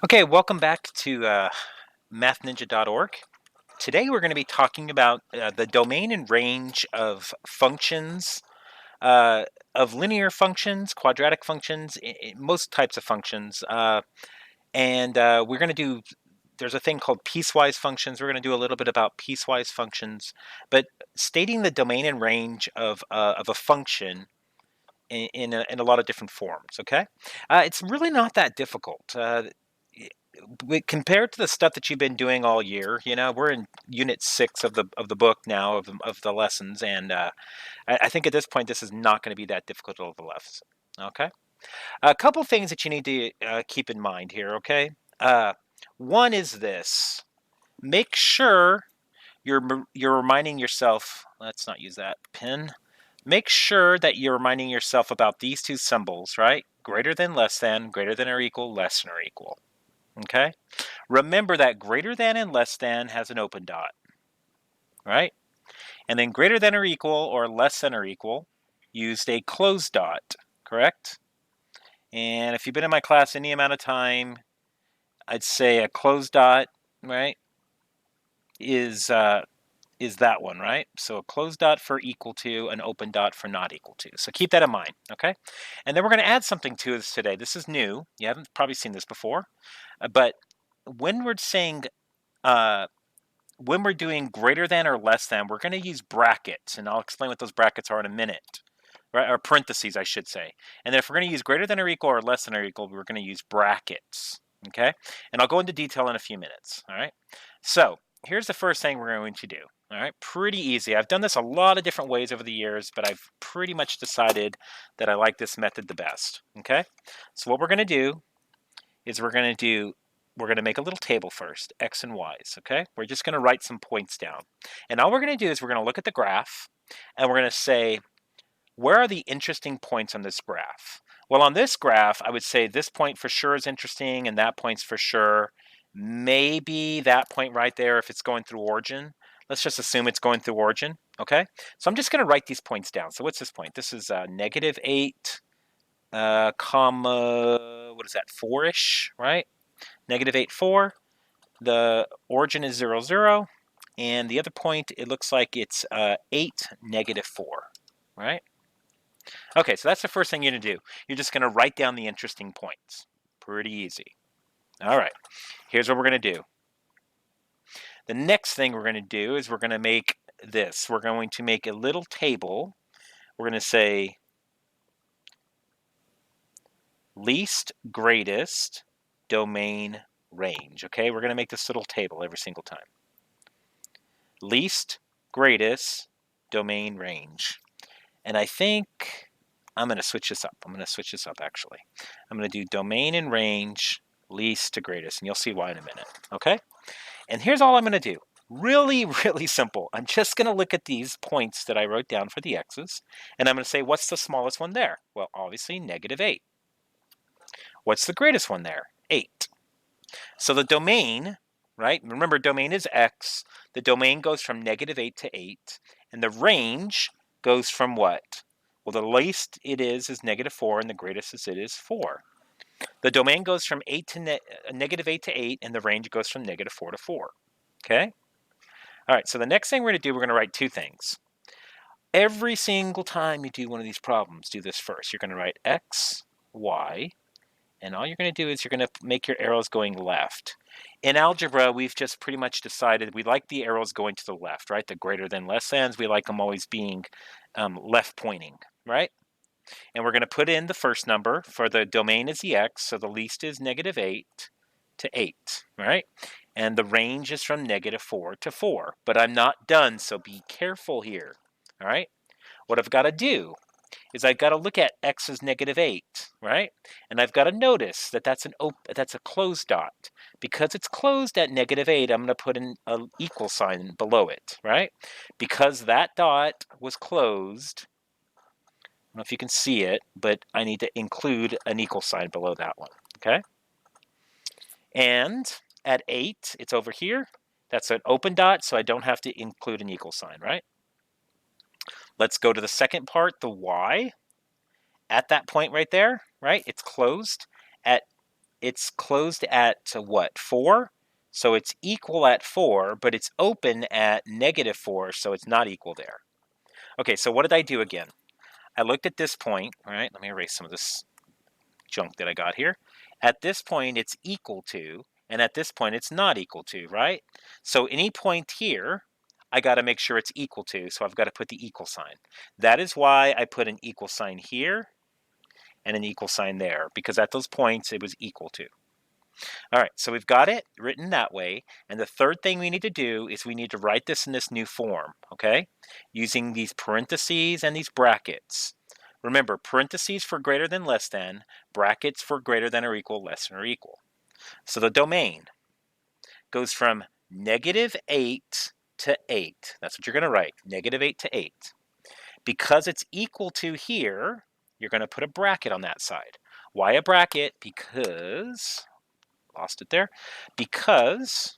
Okay, welcome back to MathNinja.org. Today we're going to be talking about the domain and range of functions, uh, of linear functions, quadratic functions, most types of functions. And we're going to do, there's a thing called piecewise functions. We're going to do a little bit about piecewise functions, but stating the domain and range of a function in a lot of different forms, okay? It's really not that difficult. Compared to the stuff that you've been doing all year, we're in unit 6 of the book now of the lessons, and I think at this point this is not going to be that difficult of a lesson. Okay, a couple things that you need to keep in mind here. Okay, one is this: make sure you're reminding yourself. Let's not use that pen. Make sure that you're reminding yourself about these two symbols, right? Greater than, less than, greater than or equal, less than or equal. Okay. Remember that greater than and less than has an open dot, right? And then greater than or equal or less than or equal used a closed dot, correct? And if you've been in my class any amount of time, I'd say a closed dot, right, is that one, right? So a closed dot for equal to, an open dot for not equal to. So keep that in mind, okay? And then we're going to add something to this today. This is new. You haven't probably seen this before, but when we're saying when we're doing greater than or less than, we're going to use brackets, and I'll explain what those brackets are in a minute, right? Or parentheses, I should say. And then if we're going to use greater than or equal or less than or equal, we're going to use brackets, okay? And I'll go into detail in a few minutes, all right? So here's the first thing we're going to do, all right? Pretty easy. I've done this a lot of different ways over the years, but I've pretty much decided that I like this method the best, okay? So what we're going to do is we're going to make a little table first, x and y's, okay? We're just going to write some points down. And all we're going to do is we're going to look at the graph, and we're going to say, where are the interesting points on this graph? Well, on this graph, I would say this point for sure is interesting, and that point's for sure. Maybe that point right there, if it's going through origin. Let's just assume it's going through origin, okay? So I'm just going to write these points down. So what's this point? This is -8, comma, what is that, 4-ish, right? -8, 4. The origin is 0, 0. And the other point, it looks like it's 8, -4, right? Okay, so that's the first thing you're going to do. You're just going to write down the interesting points. Pretty easy. All right, here's what we're going to do. The next thing we're going to do is we're going to make this. We're going to make a little table. We're going to say least, greatest, domain, range. Okay, we're going to make this little table every single time. Least, greatest, domain, range. And I think I'm going to switch this up. Actually. I'm going to do domain and range, least to greatest, and you'll see why in a minute, okay? And here's all I'm going to do. Really, really simple. I'm just going to look at these points that I wrote down for the x's, and I'm going to say, what's the smallest one there? Well, obviously, -8. What's the greatest one there? 8. So the domain, right? Remember, domain is x. The domain goes from -8 to 8, and the range goes from what? Well, the least it is -4, and the greatest is it is 4. The domain goes from -8 to 8, and the range goes from -4 to 4. Okay? All right, so the next thing we're going to do, we're going to write two things. Every single time you do one of these problems, do this first. You're going to write x, y, and all you're going to do is you're going to make your arrows going left. In algebra, we've just pretty much decided we like the arrows going to the left, right? The greater than, less than's, we like them always being left pointing, right? And we're going to put in the first number. For the domain is the x, so the least is -8 to 8, right? And the range is from -4 to 4. But I'm not done, so be careful here, all right? What I've got to do is I've got to look at x is -8, right? And I've got to notice that that's a closed dot. Because it's closed at -8, I'm going to put an equal sign below it, right? Because that dot was closed, I don't know if you can see it, but I need to include an equal sign below that one, okay? And at 8, it's over here. That's an open dot, so I don't have to include an equal sign, right? Let's go to the second part, the y. At that point right there, right, it's closed. At it's closed at what, 4? So it's equal at 4, but it's open at -4, so it's not equal there. Okay, so what did I do again? I looked at this point, all right? Let me erase some of this junk that I got here. At this point, it's equal to, and at this point, it's not equal to, right? So any point here, I got to make sure it's equal to, so I've got to put the equal sign. That is why I put an equal sign here and an equal sign there, because at those points, it was equal to. All right, so we've got it written that way. And the third thing we need to do is we need to write this in this new form, okay? Using these parentheses and these brackets. Remember, parentheses for greater than, less than, brackets for greater than or equal, less than or equal. So the domain goes from -8 to 8. That's what you're going to write, -8 to 8. Because it's equal to here, you're going to put a bracket on that side. Why a bracket? Because, lost it there, because,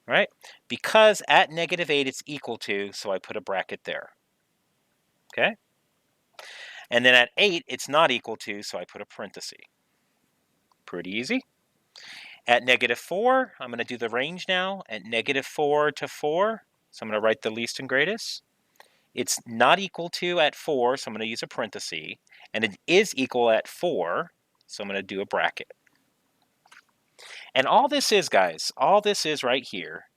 right? Because at -8 it's equal to, so I put a bracket there. Okay? And then at 8 it's not equal to, so I put a parenthesis. Pretty easy. At -4, I'm going to do the range now. At -4 to 4, so I'm going to write the least and greatest. It's not equal to at 4, so I'm going to use a parenthesis. And it is equal at 4, so I'm going to do a bracket. And all this is, guys, all this is right here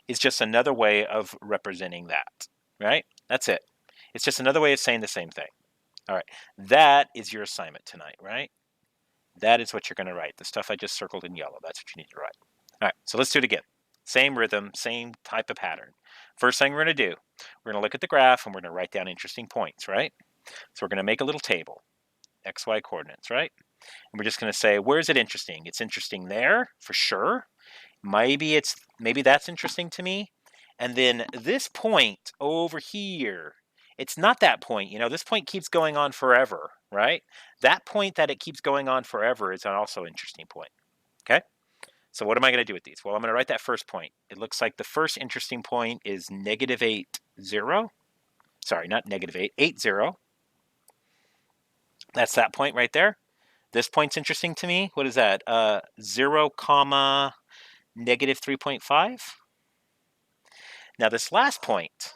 is just another way of representing that, right? That's it. It's just another way of saying the same thing. All right, that is your assignment tonight, right? That is what you're going to write. The stuff I just circled in yellow, that's what you need to write. All right, so let's do it again. Same rhythm, same type of pattern. First thing we're going to do, we're going to look at the graph and we're going to write down interesting points, right? So we're going to make a little table, XY coordinates, right? And we're just going to say, where is it interesting? It's interesting there, for sure. Maybe that's interesting to me. And then this point over here, it's not that point. This point keeps going on forever, right? That point that it keeps going on forever is an also interesting point. Okay? So what am I going to do with these? Well, I'm going to write that first point. It looks like the first interesting point is -8, 0. Sorry, not -8, 8, 0. That's that point right there. This point's interesting to me. What is that? 0, comma, -3.5. Now this last point,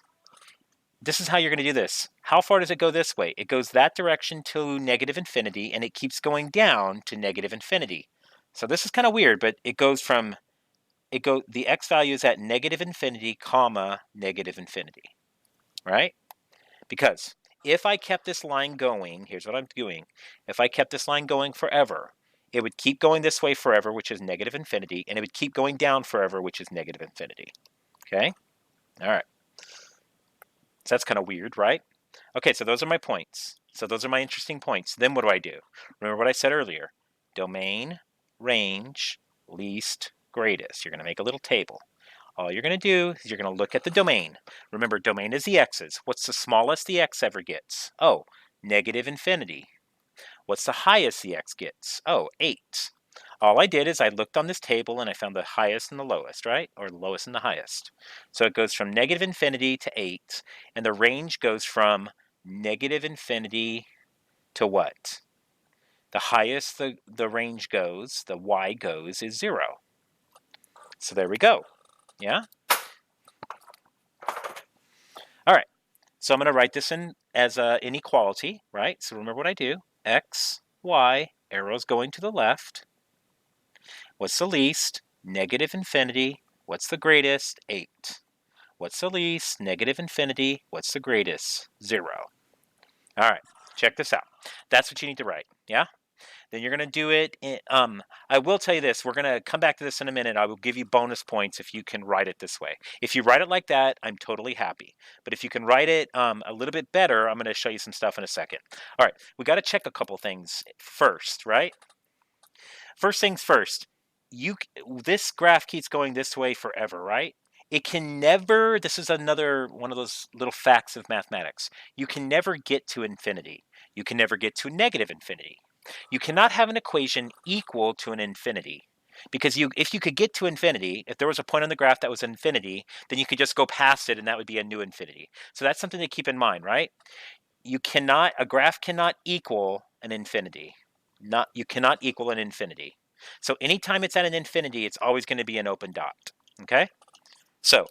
this is how you're going to do this. How far does it go this way? It goes that direction to -infinity, and it keeps going down to -infinity. So this is kind of weird, but the x value is at -infinity, comma, -infinity, right? Because if I kept this line going, here's what I'm doing. If I kept this line going forever, it would keep going this way forever, which is -infinity, and it would keep going down forever, which is -infinity. Okay? All right. So that's kind of weird, right? Okay, so those are my points. So those are my interesting points. Then what do? Remember what I said earlier. Domain, range, least, greatest. You're going to make a little table. All you're going to do is you're going to look at the domain. Remember, domain is the x's. What's the smallest the x ever gets? Oh, -infinity. What's the highest the x gets? Oh, 8. All I did is I looked on this table and I found the highest and the lowest, right? Or the lowest and the highest. So it goes from -infinity to 8, and the range goes from -infinity to what? The highest the range goes, the y goes, is 0. So there we go. Yeah? All right. So I'm going to write this in as an inequality, right? So remember what I do. X, y, arrows going to the left. What's the least? -infinity. What's the greatest? 8. What's the least? -infinity. What's the greatest? 0. All right, check this out. That's what you need to write, yeah? Then you're going to do it in, I will tell you this. We're going to come back to this in a minute. I will give you bonus points if you can write it this way. If you write it like that, I'm totally happy. But if you can write it a little bit better, I'm going to show you some stuff in a second. All right, we got to check a couple things first, right? First things first, this graph keeps going this way forever, right? It can never, this is another one of those little facts of mathematics. You can never get to infinity. You can never get to -infinity. You cannot have an equation equal to an infinity. Because if you could get to infinity, if there was a point on the graph that was infinity, then you could just go past it and that would be a new infinity. So that's something to keep in mind, right? A graph cannot equal an infinity. You cannot equal an infinity. So anytime it's at an infinity, it's always going to be an open dot. Okay? So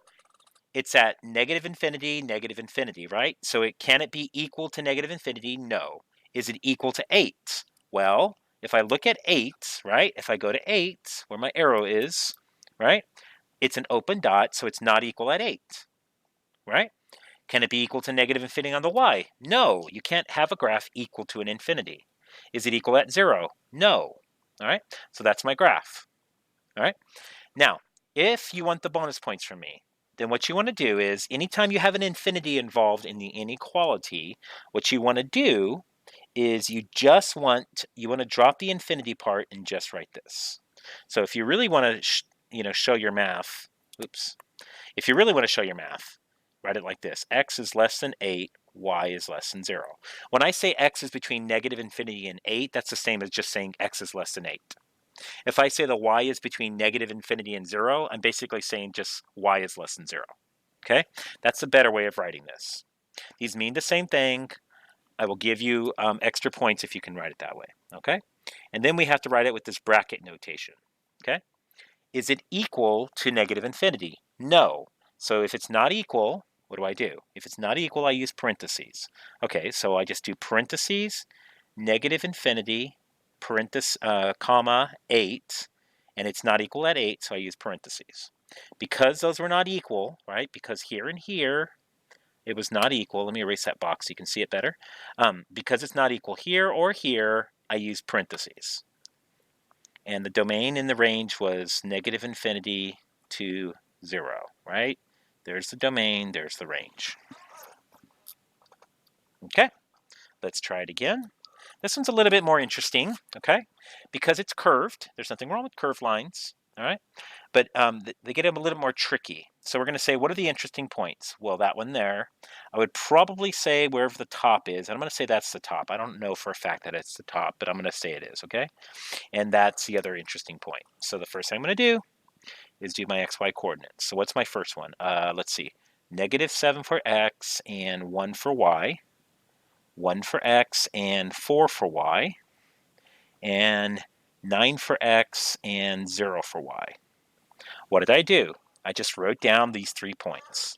it's at negative infinity, right? So can it be equal to negative infinity? No. Is it equal to 8? Well, if I look at 8, right? If I go to 8, where my arrow is, right? It's an open dot, so it's not equal at 8, right? Can it be equal to negative infinity on the y? No, you can't have a graph equal to an infinity. Is it equal at 0? No. All right, so that's my graph. All right, now, if you want the bonus points from me, then what you want to do is anytime you have an infinity involved in the inequality, what you want to do is you want to drop the infinity part and just write this. So if you really want to show your math, if you really want to show your math, write it like this: x is less than 8, y is less than 0. When I say x is between negative infinity and 8, that's the same as just saying x is less than 8. If I say the y is between negative infinity and 0, I'm basically saying just y is less than 0. Okay? That's a better way of writing this. These mean the same thing. I will give you extra points if you can write it that way. Okay? And then we have to write it with this bracket notation. Okay? Is it equal to negative infinity? No. So if it's not equal, what do? If it's not equal, I use parentheses. Okay, so I just do parentheses, negative infinity, comma, 8, and it's not equal at 8, so I use parentheses. Because those were not equal, right, because here and here, it was not equal. Let me erase that box so you can see it better. Because it's not equal here or here, I use parentheses. And the domain in the range was negative infinity to 0, right? There's the domain, there's the range. Okay, let's try it again. This one's a little bit more interesting, okay? Because it's curved. There's nothing wrong with curved lines, all right? But they get a little more tricky. So we're going to say, what are the interesting points? Well, that one there. I would probably say wherever the top is. I'm going to say that's the top. I don't know for a fact that it's the top, but I'm going to say it is, okay? And that's the other interesting point. So the first thing I'm going to do is do my xy coordinates. So what's my first one? Let's see. -7 for x and 1 for y. 1 for x and 4 for y. And 9 for x and 0 for y. What did I do? I just wrote down these 3 points.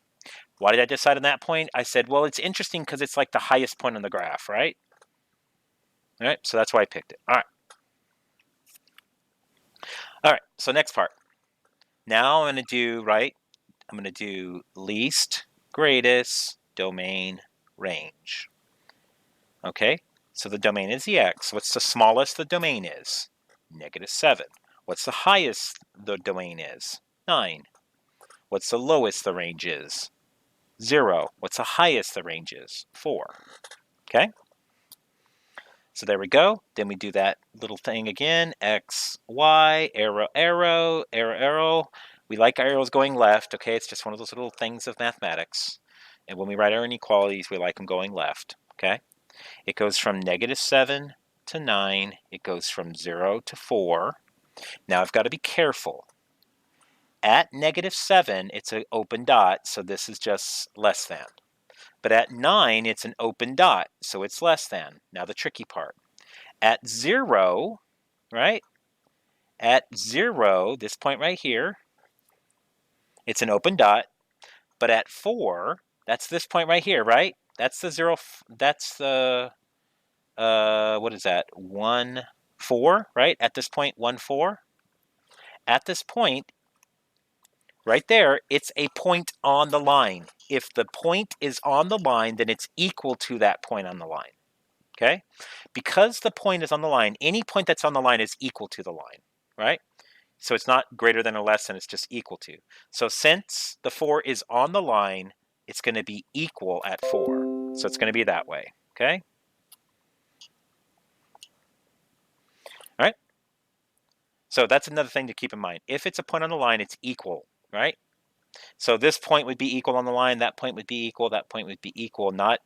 Why did I decide on that point? I said, well, it's interesting because it's like the highest point on the graph, right? All right, so that's why I picked it. All right, so next part. Now I'm going to do least, greatest, domain, range. Okay, so the domain is the x. What's the smallest the domain is? -7. What's the highest the domain is? 9. What's the lowest the range is? 0. What's the highest the range is? 4. Okay? So there we go. Then we do that little thing again. X, Y, arrow, arrow, arrow, arrow. We like our arrows going left. Okay, it's just one of those little things of mathematics. And when we write our inequalities, we like them going left. Okay? It goes from -7 to 9. It goes from 0 to 4. Now I've got to be careful. At -7, it's an open dot, so this is just less than. But at 9, it's an open dot, so it's less than. Now the tricky part. At 0, right? At 0, this point right here, it's an open dot. But at 4, that's this point right here, right? That's the 0, that's the, what is that? 1, 4, right? At this point, 1, 4. At this point, right there, it's a point on the line. If the point is on the line, then it's equal to that point on the line. Okay? Because the point is on the line, any point that's on the line is equal to the line, right? So it's not greater than or less than, it's just equal to. So since the 4 is on the line, it's going to be equal at 4. So it's going to be that way, okay? All right? So that's another thing to keep in mind. If it's a point on the line, it's equal, right? So this point would be equal on the line, that point would be equal, that point would be equal. Not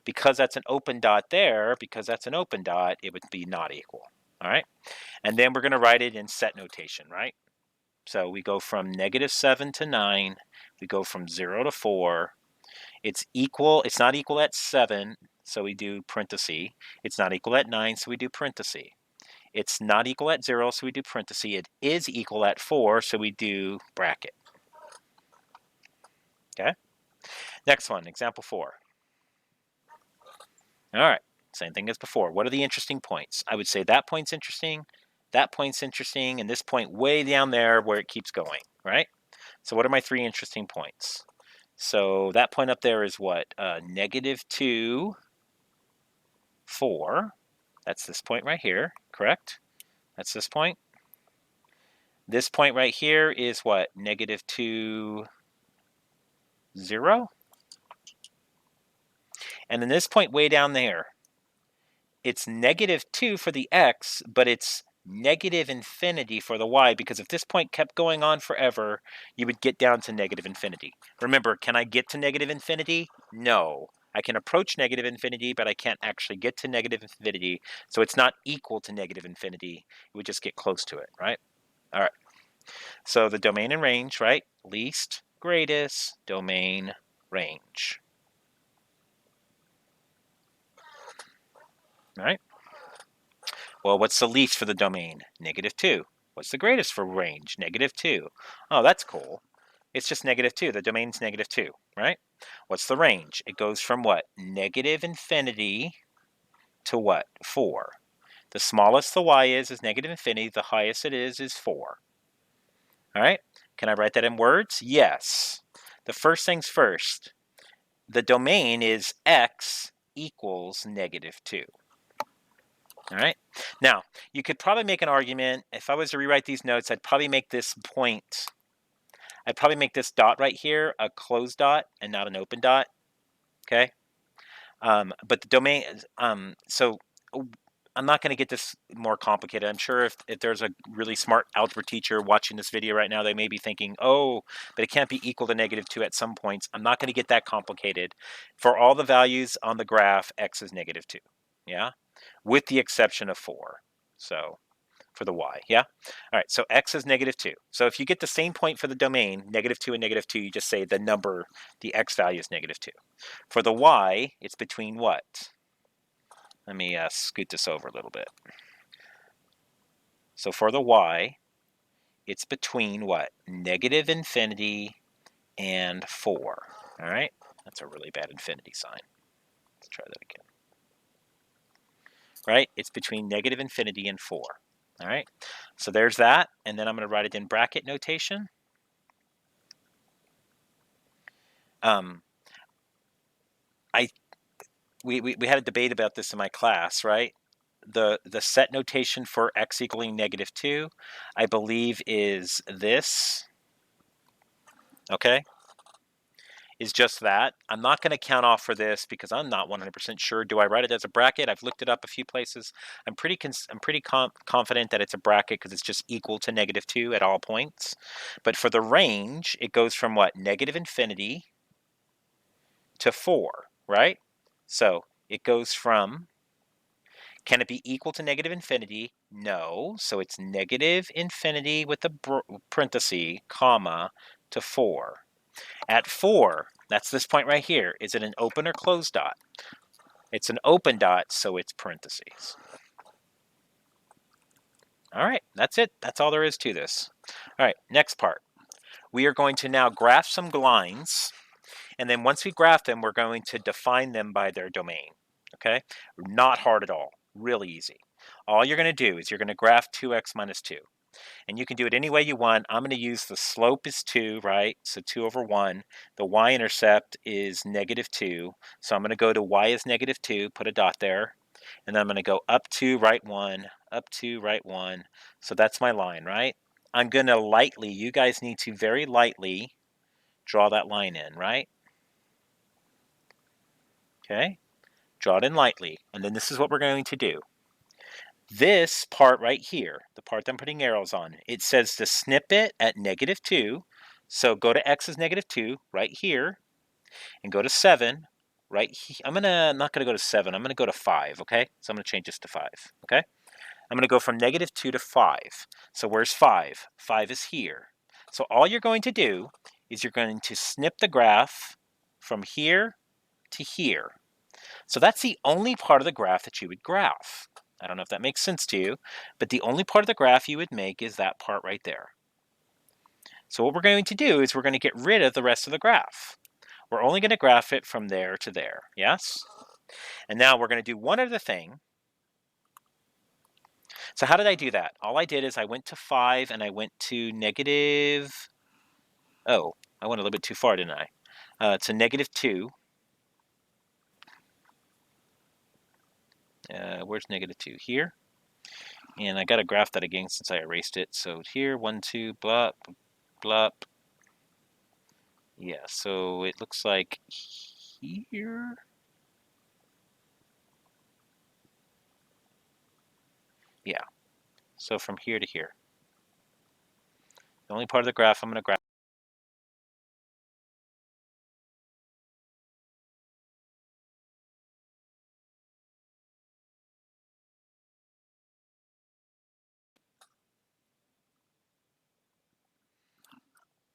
because that's an open dot there, because that's an open dot, it would be not equal. All right? And then we're going to write it in set notation, right? So we go from -7 to 9. We go from 0 to 4. It's equal. It's not equal at 7. so we do parenthesis. It's not equal at 9, so we do parenthesis. It's not equal at 0, so we do parenthesis. It is equal at 4, so we do bracket. Okay? Next one, example 4. All right, same thing as before. What are the interesting points? I would say that point's interesting, and this point way down there where it keeps going, right? So what are my 3 interesting points? So that point up there is what? -2, 4. That's this point right here, correct? That's this point. This point right here is what? -2, 0. And then this point way down there, it's -2 for the x, but it's negative infinity for the y, because if this point kept going on forever, you would get down to negative infinity. Remember, can I get to negative infinity? No. I can approach negative infinity, but I can't actually get to negative infinity, so it's not equal to negative infinity. It would just get close to it, right? All right. So the domain and range, right? Least, greatest, domain, range. All right? Well, what's the least for the domain? -2. What's the greatest for range? -2. Oh, that's cool. It's just -2. The domain's -2, right? What's the range? It goes from what? Negative infinity to what? 4. The smallest the y is negative infinity. The highest it is 4. All right? Can I write that in words? Yes. The first things first. The domain is x equals -2. All right. Now, you could probably make an argument. If I was to rewrite these notes, I'd probably make this point. I'd probably make this dot right here a closed dot and not an open dot. Okay. But the domain, so I'm not going to get this more complicated. I'm sure if there's a really smart algebra teacher watching this video right now, they may be thinking, oh, but it can't be equal to -2 at some points. I'm not going to get that complicated. For all the values on the graph, x is -2. Yeah. With the exception of 4. So for the y, yeah? All right, so x is -2. So if you get the same point for the domain, -2 and -2, you just say the number, the x value is -2. For the y, it's between what? Let me scoot this over a little bit. So for the y, it's between what? Negative infinity and 4. All right, that's a really bad infinity sign. Let's try that again. Right, it's between negative infinity and 4. All right, so there's that, and then I'm going to write it in bracket notation. We had a debate about this in my class, right? The set notation for x equaling -2, I believe, is this. Okay, is just that. I'm not going to count off for this because I'm not 100% sure. Do I write it as a bracket? I've looked it up a few places. I'm pretty confident that it's a bracket because it's just equal to -2 at all points. But for the range, it goes from what? Negative infinity to 4, right? So it goes from, can it be equal to negative infinity? No. So it's negative infinity with a parenthesis, comma, to 4. At 4, that's this point right here. Is it an open or closed dot? It's an open dot, so it's parentheses. All right, that's it. That's all there is to this. All right, next part. We are going to now graph some lines, and then once we graph them, we're going to define them by their domain. Okay? Not hard at all. Really easy. All you're going to do is you're going to graph 2x minus 2. And you can do it any way you want. I'm going to use the slope is 2, right? So 2 over 1. The y-intercept is -2. So I'm going to go to y is -2, put a dot there. And then I'm going to go up 2, right 1, up 2, right 1. So that's my line, right? I'm going to lightly, you guys need to very lightly draw that line in, right? Okay? Draw it in lightly. And then this is what we're going to do. This part right here, the part that I'm putting arrows on, it says to snip it at -2. So go to x is -2 right here and go to 7 right here. Not gonna go to 7, I'm gonna go to 5, okay? So I'm gonna change this to 5, okay? I'm gonna go from -2 to 5. So where's 5? 5 is here. So all you're going to do is you're going to snip the graph from here to here. So that's the only part of the graph that you would graph. I don't know if that makes sense to you, but the only part of the graph you would make is that part right there. So what we're going to do is we're going to get rid of the rest of the graph. We're only going to graph it from there to there, yes? And now we're going to do one other thing. So how did I do that? All I did is I went to 5 and I went to negative... Oh, I went a little bit too far, didn't I? To negative 2. Where's negative 2? Here. And I got to graph that again since I erased it. So here, 1, 2, blop, blop. Yeah, so it looks like here. Yeah, so from here to here. The only part of the graph I'm going to graph.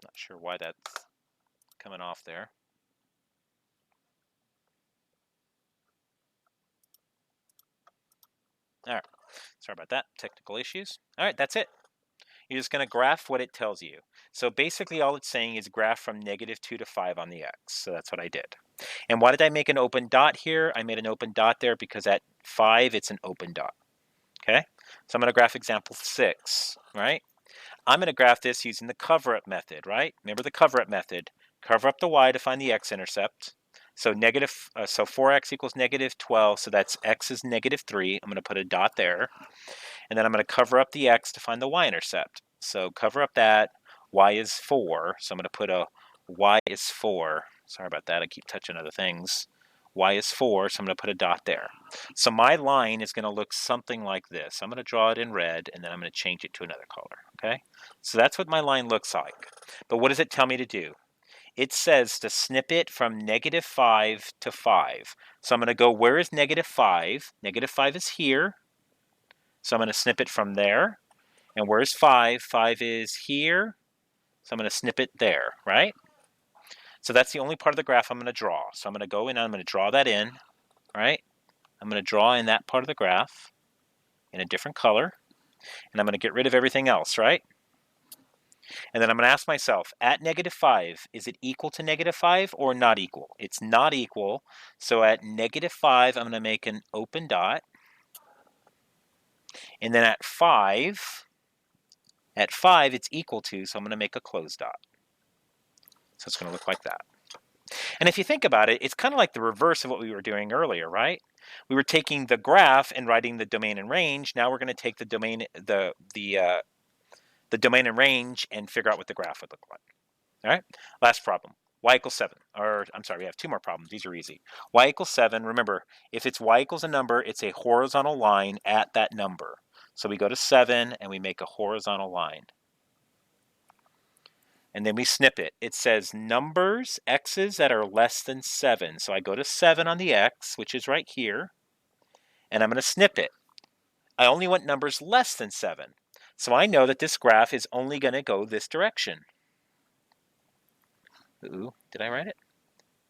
Not sure why that's coming off there. All right, sorry about that, technical issues. All right, that's it. You're just going to graph what it tells you. So basically all it's saying is graph from negative 2 to 5 on the x. So that's what I did. And why did I make an open dot here? I made an open dot there because at 5 it's an open dot. Okay, so I'm going to graph example 6, right? I'm going to graph this using the cover-up method, right? Remember the cover-up method. Cover up the y to find the x-intercept. So 4x equals negative 12, so that's x is negative 3. I'm going to put a dot there. And then I'm going to cover up the x to find the y-intercept. So cover up that. Y is 4, so I'm going to put a y is 4. Sorry about that, I keep touching other things. Y is 4, so I'm going to put a dot there. So my line is going to look something like this. I'm going to draw it in red, and then I'm going to change it to another color, okay? So that's what my line looks like. But what does it tell me to do? It says to snip it from negative 5 to 5. So I'm going to go, where is negative 5? Negative 5 is here. So I'm going to snip it from there. And where's 5? 5 is here. So I'm going to snip it there, right? So that's the only part of the graph I'm going to draw. So I'm going to go in and I'm going to draw that in, right? I'm going to draw in that part of the graph in a different color. And I'm going to get rid of everything else, right? And then I'm going to ask myself, at negative 5, is it equal to negative 5 or not equal? It's not equal. So at negative 5, I'm going to make an open dot. And then at 5, it's equal to, so I'm going to make a closed dot. So it's going to look like that. And if you think about it, it's kind of like the reverse of what we were doing earlier, right? We were taking the graph and writing the domain and range. Now we're going to take the domain, the domain and range and figure out what the graph would look like. All right, last problem. Y equals 7. Or, I'm sorry, we have 2 more problems. These are easy. Y equals 7. Remember, if it's y equals a number, it's a horizontal line at that number. So we go to 7 and we make a horizontal line. And then we snip it. It says numbers, x's that are less than 7. So I go to 7 on the x, which is right here, and I'm going to snip it. I only want numbers less than 7. So I know that this graph is only going to go this direction. Ooh, did I write it?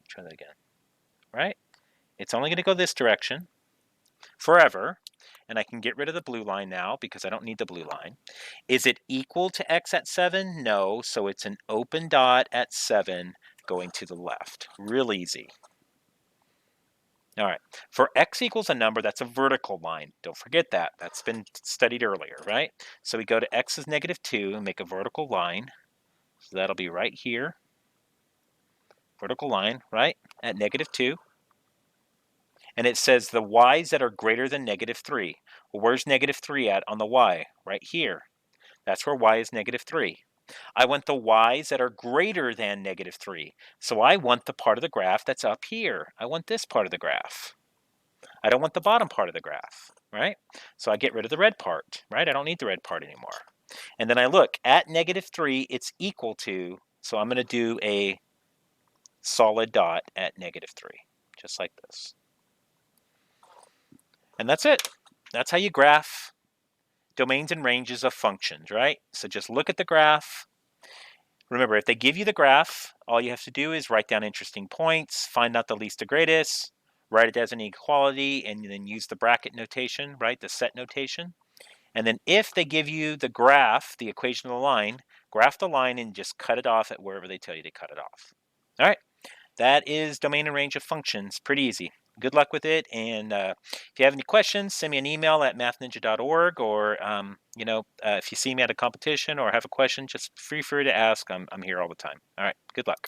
Try that again. Right? It's only going to go this direction forever. And I can get rid of the blue line now because I don't need the blue line. Is it equal to x at 7? No, so it's an open dot at 7 going to the left. Real easy. All right, for x equals a number, that's a vertical line. Don't forget that. That's been studied earlier, right? So we go to x is negative 2 and make a vertical line. So that'll be right here. Vertical line, right, at negative 2. And it says the y's that are greater than negative 3. Well, where's negative 3 at on the y? Right here. That's where y is negative 3. I want the y's that are greater than negative 3. So I want the part of the graph that's up here. I want this part of the graph. I don't want the bottom part of the graph, right? So I get rid of the red part, right? I don't need the red part anymore. And then I look, at negative 3, it's equal to, so I'm going to do a solid dot at negative 3, just like this. And that's it. That's how you graph domains and ranges of functions, right? So just look at the graph. Remember, if they give you the graph, all you have to do is write down interesting points, find out the least to greatest, write it as an equality, and then use the bracket notation, right, the set notation. And then if they give you the graph, the equation of the line, graph the line and just cut it off at wherever they tell you to cut it off. All right, that is domain and range of functions. Pretty easy. Good luck with it. And if you have any questions, send me an email at MathNinja.org, or if you see me at a competition or have a question, just feel free to ask. I'm here all the time. All right, good luck.